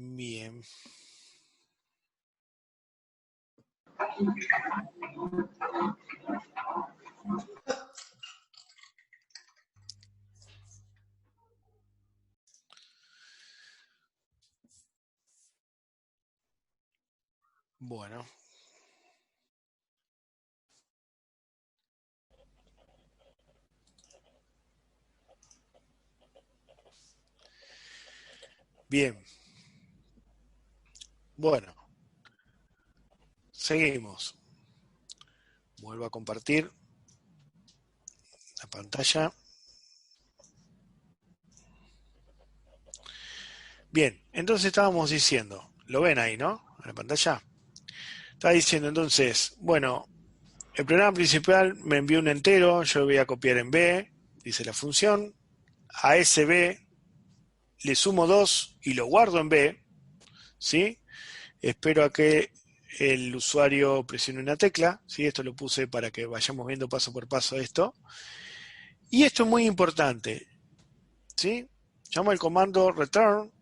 Bien. Bueno. Bien. Bueno. Seguimos. Vuelvo a compartir la pantalla. Bien, entonces estábamos diciendo, lo ven ahí, ¿no? En la pantalla. Está diciendo entonces, bueno, el programa principal me envió un entero, yo lo voy a copiar en B, dice la función, a ese B le sumo 2 y lo guardo en B, ¿sí? Espero a que el usuario presione una tecla, ¿sí? Esto lo puse para que vayamos viendo paso por paso esto. Y esto es muy importante, ¿sí? Llamo el comando return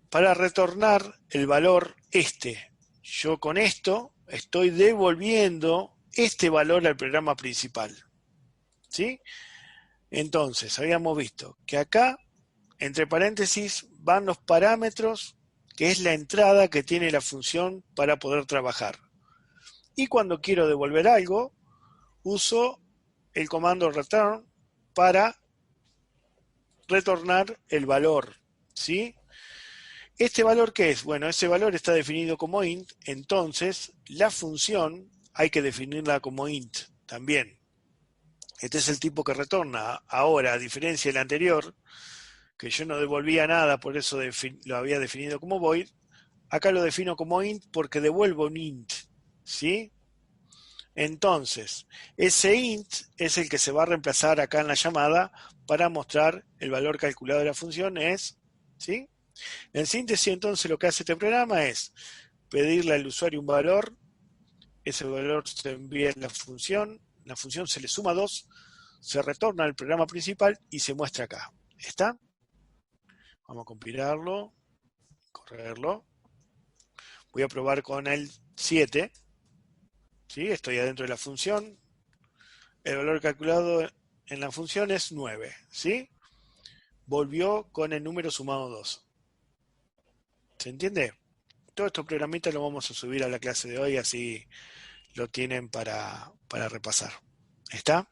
para retornar el valor este. Yo con esto estoy devolviendo este valor al programa principal, ¿sí? Entonces, habíamos visto que acá, entre paréntesis, van los parámetros, que es la entrada que tiene la función para poder trabajar. Y cuando quiero devolver algo, uso el comando return para retornar el valor, ¿sí? ¿Este valor qué es? Bueno, ese valor está definido como int, entonces la función hay que definirla como int también. Este es el tipo que retorna. Ahora, a diferencia del anterior, que yo no devolvía nada, por eso lo había definido como void, acá lo defino como int porque devuelvo un int, ¿sí? Entonces, ese int es el que se va a reemplazar acá en la llamada para mostrar el valor calculado de la función es, ¿sí? En síntesis, entonces, lo que hace este programa es pedirle al usuario un valor, ese valor se envía en la función se le suma 2, se retorna al programa principal y se muestra acá. ¿Está? Vamos a compilarlo, correrlo. Voy a probar con el 7. ¿Sí? Estoy adentro de la función. El valor calculado en la función es 9. ¿Sí? Volvió con el número sumado 2. ¿Se entiende? Todos estos programitas los vamos a subir a la clase de hoy, así lo tienen para repasar. ¿Está?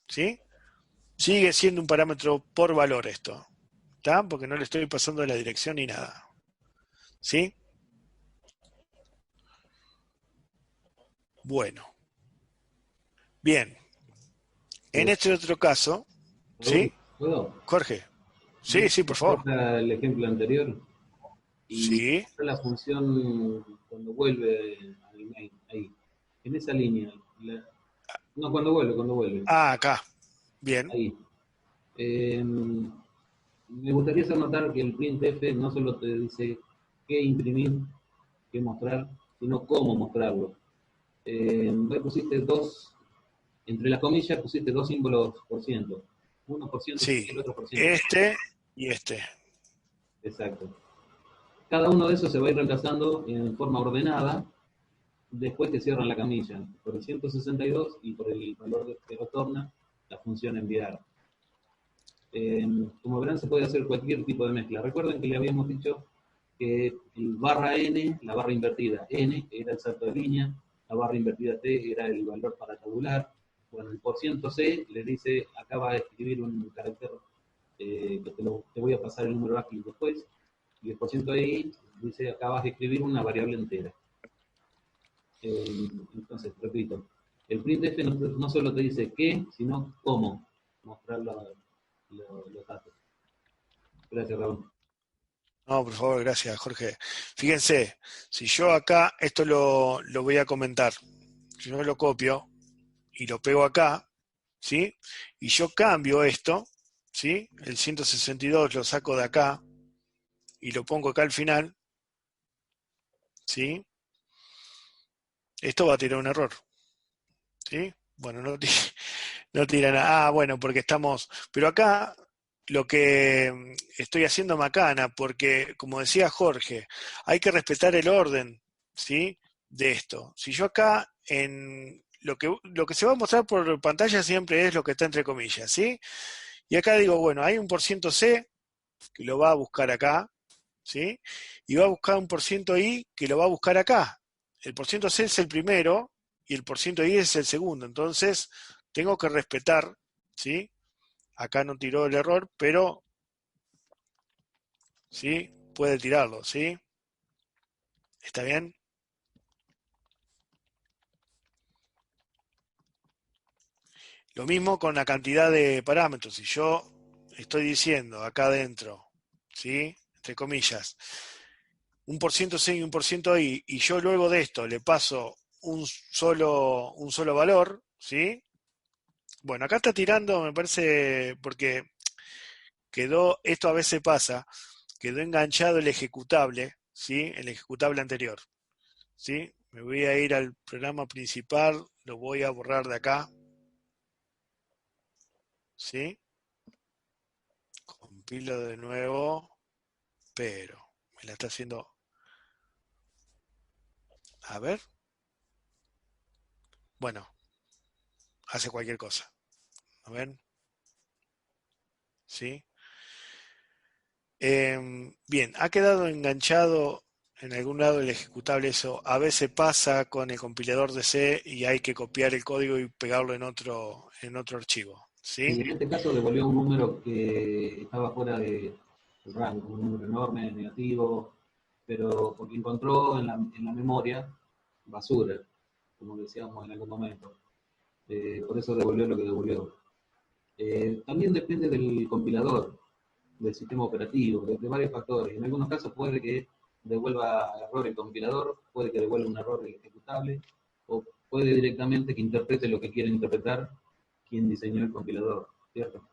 ¿Sí? Sigue siendo un parámetro por valor esto. ¿Está? Porque no le estoy pasando la dirección ni nada. ¿Sí? Bueno. Bien. En este otro caso, Raúl, ¿sí? ¿puedo? Jorge. Sí, ¿Ves sí, por favor. el ejemplo anterior? Y Sí. la función cuando vuelve ahí, en esa línea. No, cuando vuelve. Ah, acá. Bien. Ahí. Me gustaría hacer notar que el printf no solo te dice qué imprimir, qué mostrar, sino cómo mostrarlo. Pusiste dos, entre las comillas pusiste dos símbolos por ciento. Uno por ciento Sí. y el otro por ciento. Este y este. Exacto. Cada uno de esos se va a ir reemplazando en forma ordenada después que cierran la camilla, por el 162 y por el valor que retorna la función enviar. Como verán, se puede hacer cualquier tipo de mezcla. Recuerden que le habíamos dicho que el barra n, la barra invertida n, era el salto de línea, la barra invertida t era el valor para tabular. Bueno, el porciento c le dice, acá va a escribir un carácter que te voy a pasar el número ASCII después, y el porciento i dice, acá vas a escribir una variable entera. Entonces, repito, el printf no solo te dice qué, sino cómo mostrar los datos. Gracias, Raúl. No, por favor, gracias, Jorge. Fíjense, si yo acá, esto lo voy a comentar. Si yo lo copio y lo pego acá, ¿sí? Y yo cambio esto, ¿sí? El 162 lo saco de acá y lo pongo acá al final, ¿sí? Esto va a tirar un error, ¿sí? Bueno, no tira nada. Ah, bueno, porque estamos... Pero acá lo que estoy haciendo macana, porque, como decía Jorge, hay que respetar el orden, ¿sí? De esto. Si yo acá, en lo que se va a mostrar por pantalla siempre es lo que está entre comillas, ¿sí? Y acá digo, bueno, hay un por ciento C que lo va a buscar acá, ¿sí? Y va a buscar un por ciento I que lo va a buscar acá. El por ciento C es el primero y el por ciento I es el segundo. Entonces, tengo que respetar, ¿sí? Acá no tiró el error, pero ¿sí? Puede tirarlo, ¿sí? ¿Está bien? Lo mismo con la cantidad de parámetros. Si yo estoy diciendo acá adentro, ¿sí? Entre comillas, un por ciento C y un por ciento I, y yo luego de esto le paso un solo valor, ¿sí? Bueno, acá está tirando, me parece, porque esto a veces pasa, quedó enganchado el ejecutable, ¿sí? El ejecutable anterior, ¿sí? Me voy a ir al programa principal, lo voy a borrar de acá, ¿sí? Compilo de nuevo, pero me la está haciendo. A ver, bueno, hace cualquier cosa. ¿A ver? ¿Sí? Bien, ha quedado enganchado en algún lado el ejecutable eso. A veces pasa con el compilador de C y hay que copiar el código y pegarlo en otro archivo. ¿Sí? Y en este caso devolvió un número que estaba fuera de rango, un número enorme, negativo, pero porque encontró en la memoria basura, como decíamos en algún momento. Por eso devolvió lo que devolvió. También depende del compilador, del sistema operativo, de varios factores. En algunos casos puede que devuelva error el compilador, puede que devuelva un error el ejecutable, o puede directamente que interprete lo que quiere interpretar quien diseñó el compilador, ¿cierto?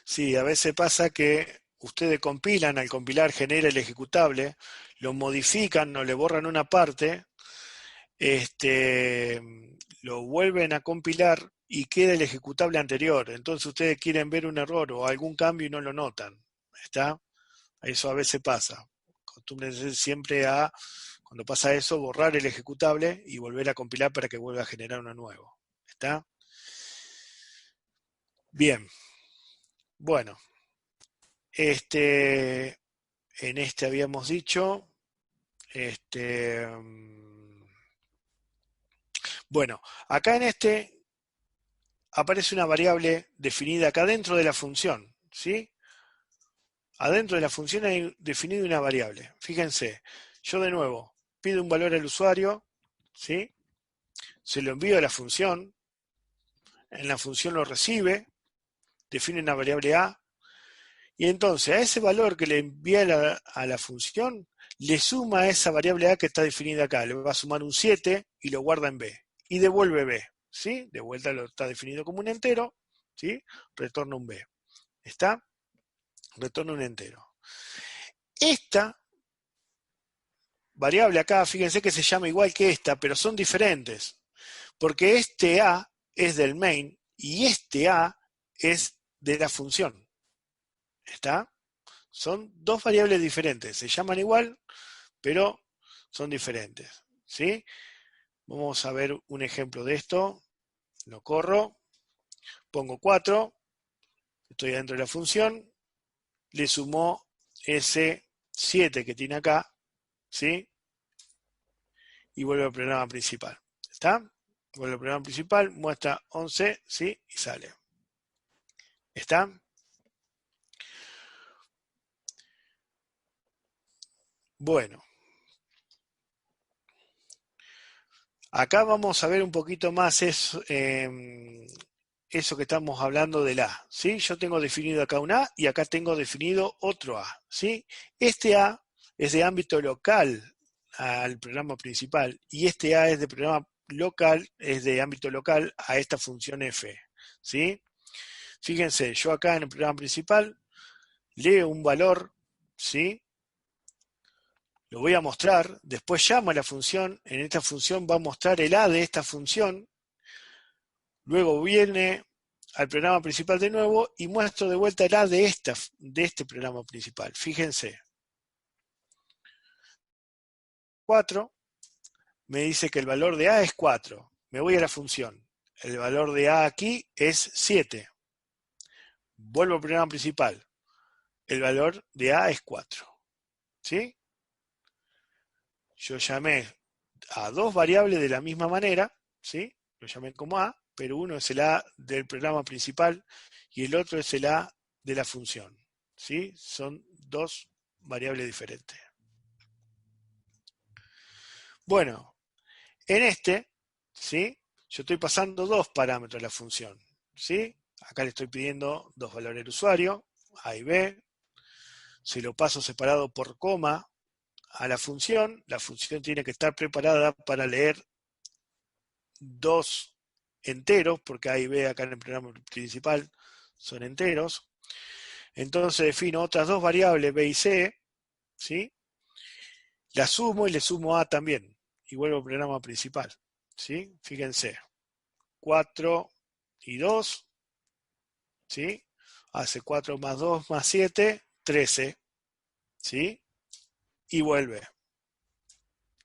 Sí, a veces pasa que ustedes compilan, al compilar genera el ejecutable, lo modifican, no le borran una parte, este, lo vuelven a compilar y queda el ejecutable anterior. Entonces ustedes quieren ver un error o algún cambio y no lo notan. ¿Está? Eso a veces pasa. Acostúmbrense siempre a, cuando pasa eso, borrar el ejecutable y volver a compilar para que vuelva a generar uno nuevo. ¿Está? Bien. Bueno, este, en este habíamos dicho, este, bueno, acá en este aparece una variable definida acá dentro de la función, ¿sí? Adentro de la función hay definido una variable. Fíjense, yo de nuevo pido un valor al usuario, ¿sí? Se lo envío a la función, en la función lo recibe, define una variable A, y entonces a ese valor que le envía a la función, le suma a esa variable A que está definida acá, le va a sumar un 7 y lo guarda en B, y devuelve B, ¿sí? De vuelta lo está definido como un entero, ¿sí? Retorna un B. ¿Está? Retorna un entero. Esta variable acá, fíjense que se llama igual que esta, pero son diferentes, porque este A es del main y este A es de la función. ¿Está? Son dos variables diferentes, se llaman igual, pero son diferentes. ¿Sí? Vamos a ver un ejemplo de esto. Lo corro, pongo 4, estoy dentro de la función, le sumo ese 7 que tiene acá, ¿sí? Y vuelve al programa principal. ¿Está? Vuelve al programa principal, muestra 11, ¿sí? Y sale. ¿Está? Bueno, acá vamos a ver un poquito más eso, eso que estamos hablando del A, ¿sí? Yo tengo definido acá un A y acá tengo definido otro A, ¿sí? Este A es de ámbito local al programa principal y este A es de programa local, es de ámbito local a esta función F, ¿sí? Fíjense, yo acá en el programa principal leo un valor, ¿sí? Lo voy a mostrar, después llamo a la función, en esta función va a mostrar el A de esta función, luego viene al programa principal de nuevo y muestro de vuelta el A de este programa principal. Fíjense. 4 me dice que el valor de A es 4. Me voy a la función. El valor de A aquí es 7. Vuelvo al programa principal. El valor de A es 4. ¿Sí? Yo llamé a dos variables de la misma manera, ¿sí? Lo llamé como A, pero uno es el A del programa principal y el otro es el A de la función, ¿sí? Son dos variables diferentes. Bueno, en este, ¿sí? Yo estoy pasando dos parámetros a la función, ¿sí? Acá le estoy pidiendo dos valores del usuario, A y B. Si lo paso separado por coma a la función tiene que estar preparada para leer dos enteros, porque A y B acá en el programa principal son enteros. Entonces defino otras dos variables, B y C, ¿sí? La sumo y le sumo A también, y vuelvo al programa principal, ¿sí? Fíjense, 4 y 2, ¿sí? Hace 4 más 2 más 7, 13, ¿sí? Y vuelve.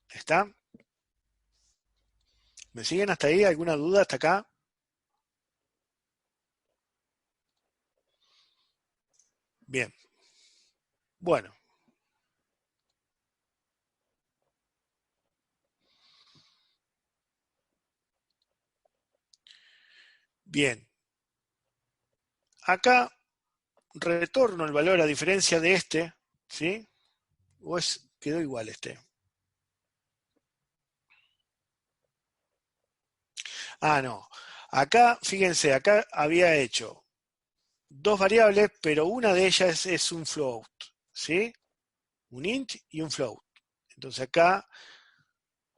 ¿Está? ¿Me siguen hasta ahí? ¿Alguna duda hasta acá? Bien. Bueno. Bien. Acá retorno el valor a diferencia de este, ¿sí? ¿O quedó igual este? Ah, no. Acá, fíjense, acá había hecho dos variables, pero una de ellas es un float, ¿sí? Un int y un float. Entonces acá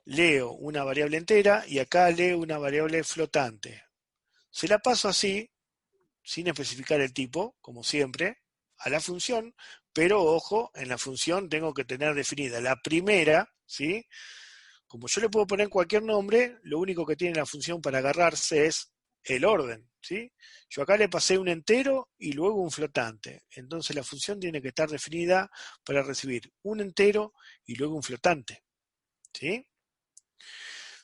leo una variable entera y acá leo una variable flotante. Se la paso así, sin especificar el tipo, como siempre, a la función, pero ojo, en la función tengo que tener definida la primera, ¿sí? Como yo le puedo poner cualquier nombre, lo único que tiene la función para agarrarse es el orden, ¿sí? Yo acá le pasé un entero y luego un flotante. Entonces la función tiene que estar definida para recibir un entero y luego un flotante, ¿sí?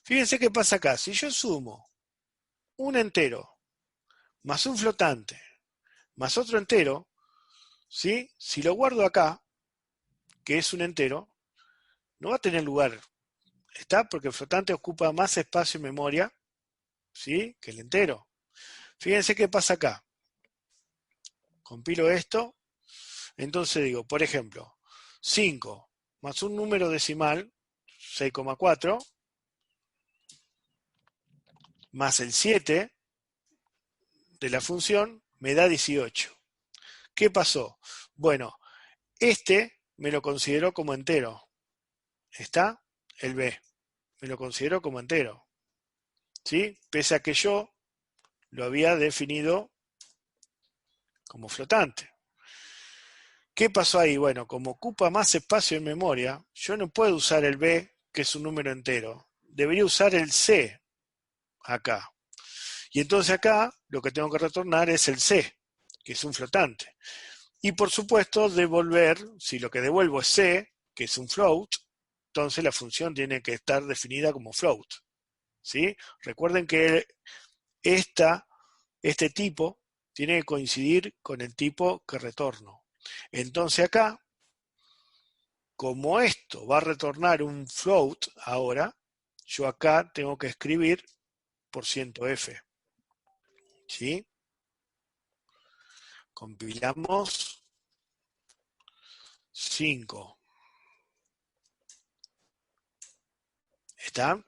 Fíjense qué pasa acá. Si yo sumo un entero más un flotante más otro entero, ¿sí? Si lo guardo acá, que es un entero, no va a tener lugar. ¿Está? Porque el flotante ocupa más espacio en memoria, ¿sí? Que el entero. Fíjense qué pasa acá. Compilo esto. Entonces digo, por ejemplo, 5 más un número decimal, 6,4, más el 7 de la función, me da 18. ¿Qué pasó? Bueno, este me lo consideró como entero. ¿Está? El B. Me lo consideró como entero. ¿Sí? Pese a que yo lo había definido como flotante. ¿Qué pasó ahí? Bueno, como ocupa más espacio en memoria, yo no puedo usar el B, que es un número entero. Debería usar el C acá. Y entonces acá lo que tengo que retornar es el C, que es un flotante. Y por supuesto devolver, si lo que devuelvo es C, que es un float, entonces la función tiene que estar definida como float. ¿Sí? Recuerden que este tipo tiene que coincidir con el tipo que retorno. Entonces acá, como esto va a retornar un float ahora, yo acá tengo que escribir %f. ¿Sí? Compilamos 5. ¿Está?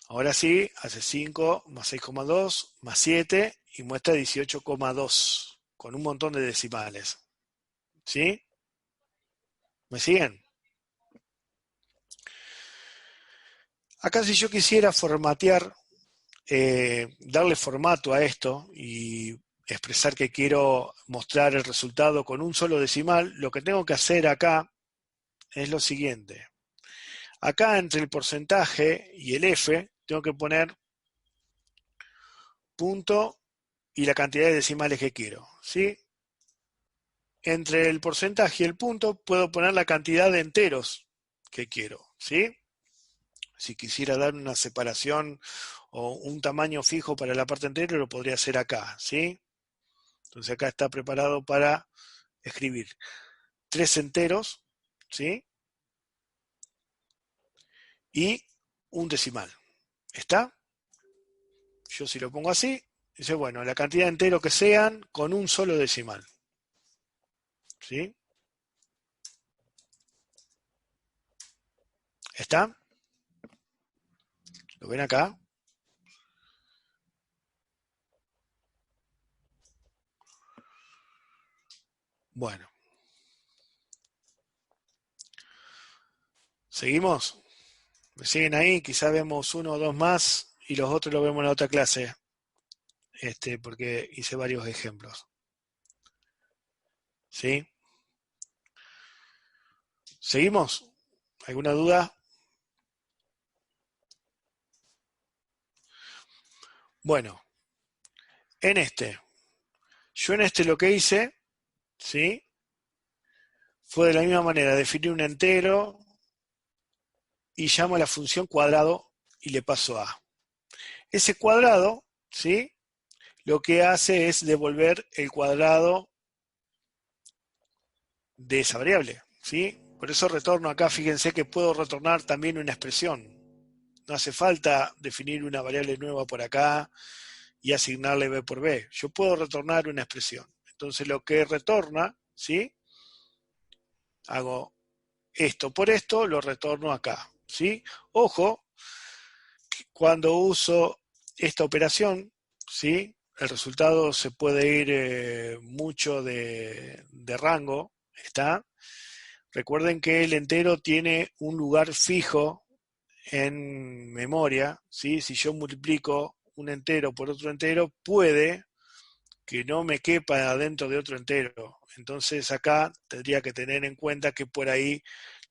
Ahora sí, hace 5 más 6,2 más 7 y muestra 18,2 con un montón de decimales. ¿Sí? ¿Me siguen? Acá si yo quisiera formatear, darle formato a esto y expresar que quiero mostrar el resultado con un solo decimal, lo que tengo que hacer acá es lo siguiente. Acá entre el porcentaje y el F tengo que poner punto y la cantidad de decimales que quiero, ¿sí? Entre el porcentaje y el punto puedo poner la cantidad de enteros que quiero, ¿sí? Si quisiera dar una separación o un tamaño fijo para la parte entera, lo podría hacer acá, ¿sí? Entonces acá está preparado para escribir 3 enteros, ¿sí? Y un decimal. ¿Está? Yo si lo pongo así, dice, bueno, la cantidad de enteros que sean con un solo decimal, ¿sí? ¿Está? ¿Lo ven acá? Bueno, ¿seguimos? ¿Me siguen ahí? Quizá vemos uno o dos más y los otros los vemos en la otra clase, porque hice varios ejemplos. ¿Sí? ¿Seguimos? ¿Alguna duda? Bueno, yo en este lo que hice, ¿sí? Fue de la misma manera, definir un entero y llamo a la función cuadrado y le paso a. Ese cuadrado, ¿sí? Lo que hace es devolver el cuadrado de esa variable, ¿sí? Por eso retorno acá, fíjense que puedo retornar también una expresión. No hace falta definir una variable nueva por acá y asignarle b por b. Yo puedo retornar una expresión. Entonces lo que retorna, ¿sí? Hago esto por esto, lo retorno acá, ¿sí? Ojo, cuando uso esta operación, ¿sí? El resultado se puede ir mucho de rango, ¿está? Recuerden que el entero tiene un lugar fijo en memoria, ¿sí? Si yo multiplico un entero por otro entero, puede que no me quepa dentro de otro entero. Entonces acá tendría que tener en cuenta que por ahí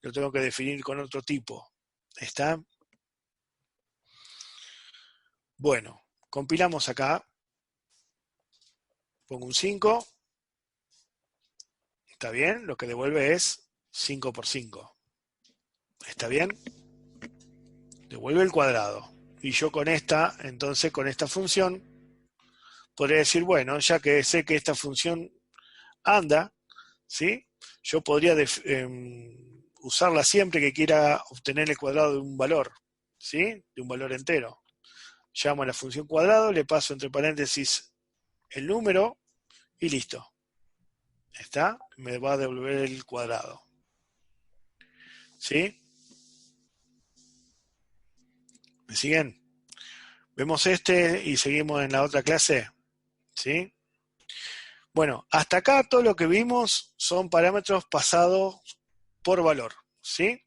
lo tengo que definir con otro tipo. ¿Está? Bueno, compilamos acá. Pongo un 5. ¿Está bien? Lo que devuelve es 5 por 5. ¿Está bien? Devuelve el cuadrado. Y yo con esta, entonces con esta función, podría decir, bueno, ya que sé que esta función anda, ¿sí? Yo podría usarla siempre que quiera obtener el cuadrado de un valor, ¿sí? De un valor entero. Llamo a la función cuadrado, le paso entre paréntesis el número y listo. ¿Está? Me va a devolver el cuadrado. ¿Sí? ¿Me siguen? Vemos y seguimos en la otra clase. ¿Sí? Bueno, hasta acá todo lo que vimos son parámetros pasados por valor. ¿Sí?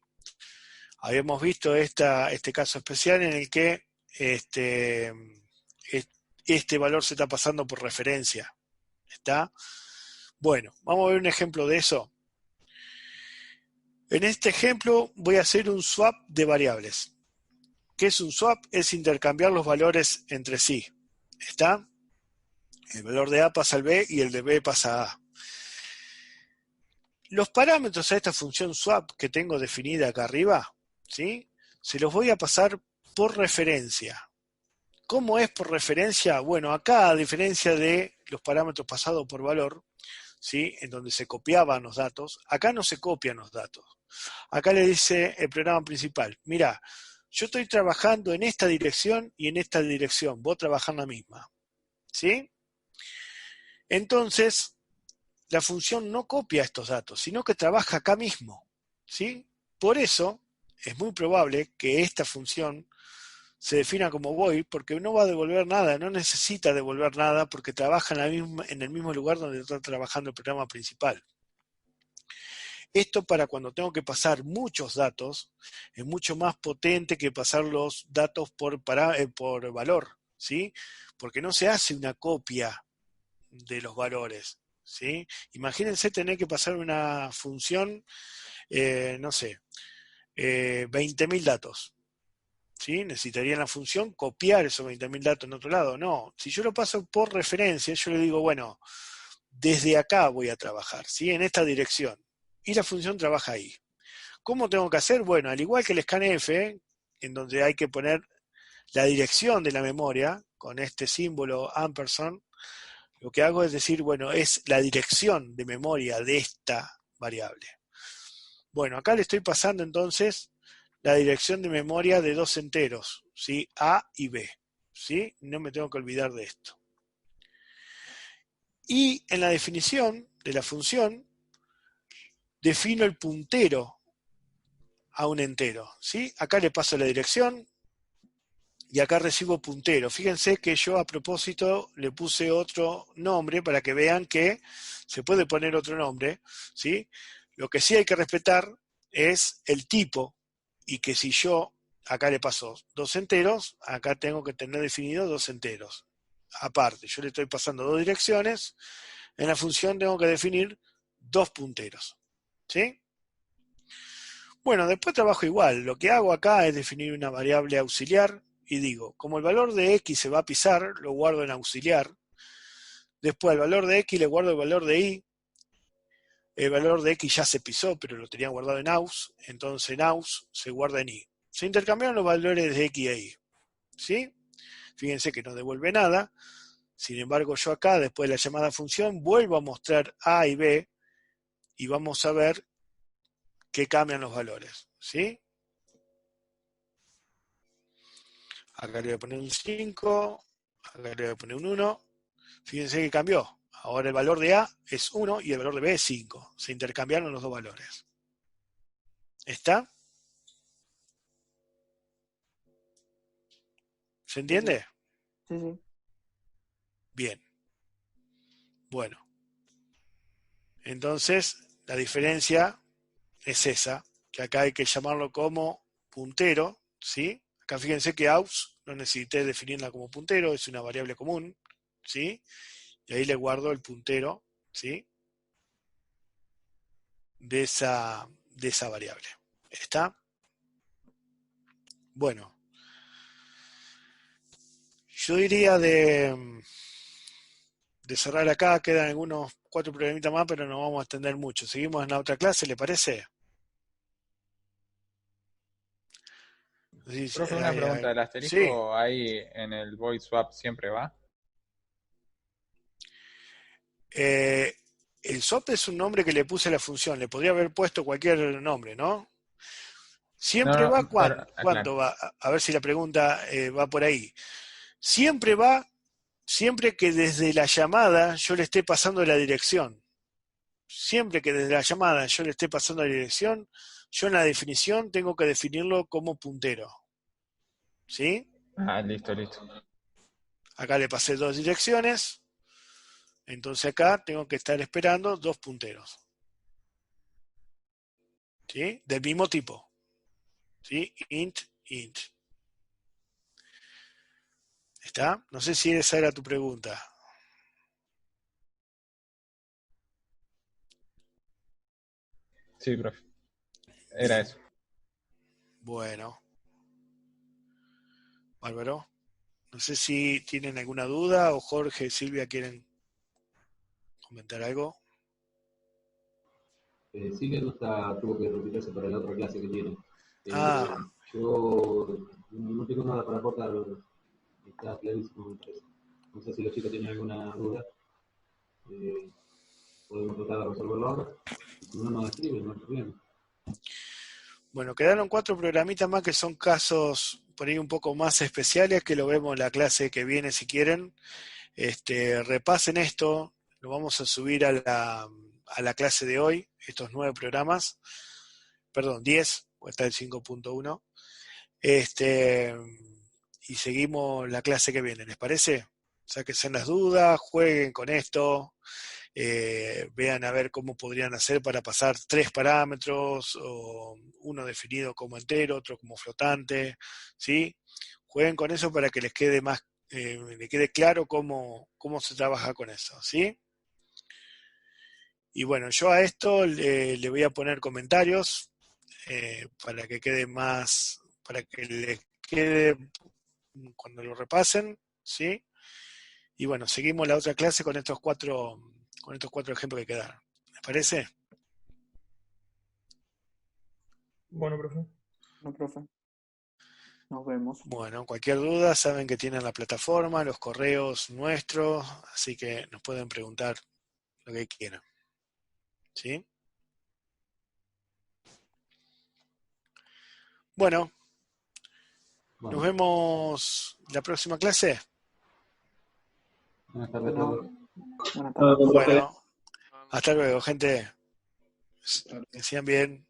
Habíamos visto este caso especial en el que este, este valor se está pasando por referencia. ¿Está? Bueno, vamos a ver un ejemplo de eso. En este ejemplo voy a hacer un swap de variables. ¿Qué es un swap? Es intercambiar los valores entre sí. ¿Está? El valor de A pasa al B y el de B pasa a A. Los parámetros a esta función swap que tengo definida acá arriba, ¿sí? Se los voy a pasar por referencia. ¿Cómo es por referencia? Bueno, acá a diferencia de los parámetros pasados por valor, ¿sí? En donde se copiaban los datos, acá no se copian los datos. Acá le dice el programa principal, mira, yo estoy trabajando en esta dirección y en esta dirección, vos trabajás en la misma, ¿sí? Entonces, la función no copia estos datos, sino que trabaja acá mismo, ¿sí? Por eso, es muy probable que esta función se defina como void porque no va a devolver nada, no necesita devolver nada porque trabaja en el mismo lugar donde está trabajando el programa principal. Esto para cuando tengo que pasar muchos datos, es mucho más potente que pasar los datos por valor, ¿sí? Porque no se hace una copia de los valores, ¿sí? Imagínense tener que pasar una función, no sé, 20.000 datos. ¿sí? Necesitaría en la función copiar esos 20.000 datos en otro lado. No, si yo lo paso por referencia, yo le digo, bueno, desde acá voy a trabajar, ¿sí? En esta dirección. Y la función trabaja ahí. ¿Cómo tengo que hacer? Bueno, al igual que el scanf, en donde hay que poner la dirección de la memoria, con este símbolo ampersand, lo que hago es decir, bueno, es la dirección de memoria de esta variable. Bueno, acá le estoy pasando entonces la dirección de memoria de dos enteros, ¿sí? A y B, ¿sí? No me tengo que olvidar de esto. Y en la definición de la función, defino el puntero a un entero, ¿sí? Acá le paso la dirección y acá recibo puntero. Fíjense que yo a propósito le puse otro nombre para que vean que se puede poner otro nombre, ¿sí? Lo que sí hay que respetar es el tipo y que si yo acá le paso dos enteros, acá tengo que tener definido dos enteros. Aparte, yo le estoy pasando dos direcciones, en la función tengo que definir dos punteros, ¿sí? Bueno, después trabajo igual. Lo que hago acá es definir una variable auxiliar y digo, como el valor de x se va a pisar, lo guardo en auxiliar. Después al valor de x le guardo el valor de y. El valor de x ya se pisó, pero lo tenía guardado en aus. Entonces en aus se guarda en y. Se intercambiaron los valores de x e y. ¿Sí? Fíjense que no devuelve nada. Sin embargo, yo acá, después de la llamada función, vuelvo a mostrar a y b y vamos a ver que cambian los valores. ¿Sí? Acá le voy a poner un 5, acá le voy a poner un 1. Fíjense que cambió. Ahora el valor de A es 1 y el valor de B es 5. Se intercambiaron los dos valores. ¿Está? ¿Se Sí, sí, entiende? sí, sí. Bien. Bueno. Entonces, la diferencia es esa, que acá hay que llamarlo como puntero, ¿sí? Acá fíjense que aus no necesité definirla como puntero, es una variable común, ¿sí? Y ahí le guardo el puntero, ¿sí? De esa variable. ¿Está? Bueno, yo diría de cerrar acá, quedan algunos 4 programitas más, pero no vamos a extender mucho. Seguimos en la otra clase, ¿le parece? Sí, Profe, una pregunta, ¿el sí. asterisco ahí en el void swap siempre va? Eh, el SOP es un nombre que le puse a la función, le podría haber puesto cualquier nombre, ¿no? No, Siempre va no, pero, claro. cuánto va, a ver si la pregunta va por ahí. Siempre va, siempre que desde la llamada yo le esté pasando la dirección. Siempre que desde la llamada yo le esté pasando la dirección, yo en la definición tengo que definirlo como puntero. ¿Sí? Ah, listo, listo. Acá le pasé dos direcciones, entonces acá tengo que estar esperando dos punteros. ¿Sí? Del mismo tipo. ¿Sí? Int, int. ¿Está? No sé si esa era tu pregunta. Sí, profe, era Bien. eso. Bueno, bárbaro. No sé si tienen alguna duda o Jorge, Silvia quieren comentar algo. Silvia no está, tuvo que retirarse para la otra clase que tiene. Eh, Ah, yo no tengo nada para aportar, está clarísimo, me parece. No sé si los chicos tienen alguna duda. Eh, Podemos tratar de resolverlo ahora. Si no nos escriben, no hay problema. bueno, quedaron 4 programitas más que son casos por ahí un poco más especiales que lo vemos en la clase que viene si quieren. Repasen esto, lo vamos a subir a la clase de hoy, estos 9 programas, perdón, 10, pues está el 5.1. Y seguimos la clase que viene, ¿les parece? Sáquense las dudas, jueguen con esto, vean a ver cómo podrían hacer para pasar 3 parámetros, o uno definido como entero, otro como flotante, ¿sí? Jueguen con eso para que les quede más, les quede claro cómo se trabaja con eso, ¿sí? Y bueno, yo a esto le voy a poner comentarios para que quede más, para que les quede cuando lo repasen, ¿sí? Y bueno, seguimos la otra clase con estos cuatro ejemplos que quedaron. ¿Les parece? Bueno, profe. No, profe. Nos vemos. Bueno, cualquier duda, saben que tienen la plataforma, los correos nuestros, así que nos pueden preguntar lo que quieran. ¿Sí? Bueno, Bueno, nos vemos la próxima clase. buenas tardes a Bueno, todos. buenas tardes. Bueno, hasta luego, gente. Que sigan bien.